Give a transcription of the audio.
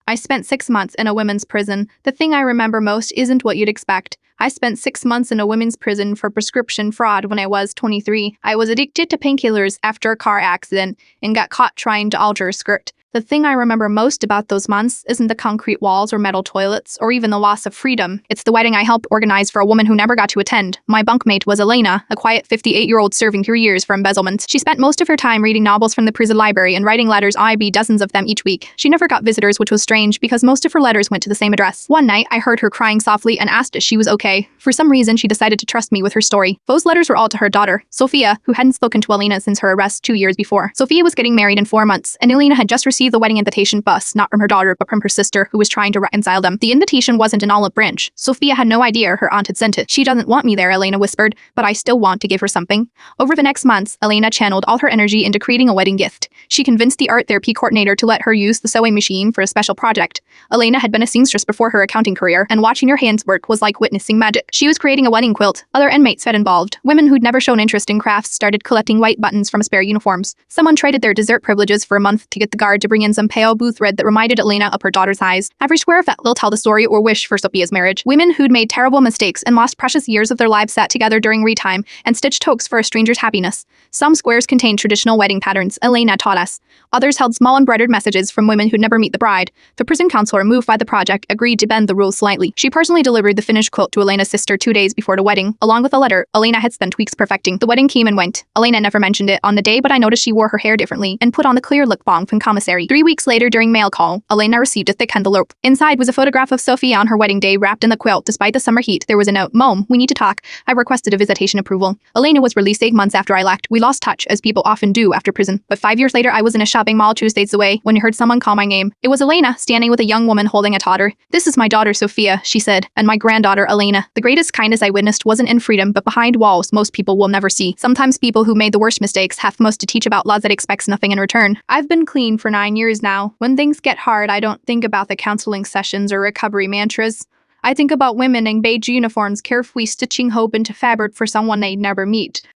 I spent 6 months in a women's prison. The thing I remember most isn't what you'd expect. I spent 6 months in a women's prison for prescription fraud when I was 23. I was addicted to painkillers after a car accident and got caught trying to alter a skirt. The thing I remember most about those months isn't the concrete walls or metal toilets or even the loss of freedom. It's the wedding I helped organize for a woman who never got to attend. My bunkmate was Elena, a quiet 58-year-old serving 3 years for embezzlement. She spent most of her time reading novels from the prison library and writing letters, i.e. dozens of them each week. She never got visitors, which was strange because most of her letters went to the same address. One night, I heard her crying softly and asked if she was okay. For some reason, she decided to trust me with her story. Those letters were all to her daughter, Sophia, who hadn't spoken to Elena since her arrest 2 years before. Sophia was getting married in 4 months, and Elena had just received the wedding invitation bus, not from her daughter, but from her sister, who was trying to reconcile them. The invitation wasn't an olive branch. Sophia had no idea her aunt had sent it. She doesn't want me there, Elena whispered, but I still want to give her something. Over the next months, Elena channeled all her energy into creating a wedding gift. She convinced the art therapy coordinator to let her use the sewing machine for a special project. Elena had been a seamstress before her accounting career, and watching her hands work was like witnessing magic. She was creating a wedding quilt. Other inmates got involved. Women who'd never shown interest in crafts started collecting white buttons from spare uniforms. Someone traded their dessert privileges for a month to get the guard to bring in some pale blue thread that reminded Elena of her daughter's eyes. Every square of that will tell the story or wish for Sophia's marriage. Women who'd made terrible mistakes and lost precious years of their lives sat together during retime and stitched toques for a stranger's happiness. Some squares contained traditional wedding patterns, Elena taught us. Others held small embroidered messages from women who'd never meet the bride. The prison counselor, moved by the project, agreed to bend the rules slightly. She personally delivered the finished quilt to Elena's sister 2 days before the wedding, along with a letter Elena had spent weeks perfecting. The wedding came and went. Elena never mentioned it on the day, but I noticed she wore her hair differently and put on the clear lip balm from commissary. 3 weeks later, during mail call, Elena received a thick envelope. Inside was a photograph of Sophia on her wedding day wrapped in the quilt. Despite the summer heat, there was a note. Mom, we need to talk. I requested a visitation approval. Elena was released 8 months after I left. We lost touch, as people often do after prison. But 5 years later, I was in a shopping mall 2 states away when I heard someone call my name. It was Elena, standing with a young woman holding a toddler. This is my daughter, Sophia, she said, and my granddaughter, Elena. The greatest kindness I witnessed wasn't in freedom, but behind walls most people will never see. Sometimes people who made the worst mistakes have most to teach about love that expects nothing in return. I've been clean for 9 years now. When things get hard, I don't think about the counseling sessions or recovery mantras. I think about women in beige uniforms carefully stitching hope into fabric for someone they'd never meet.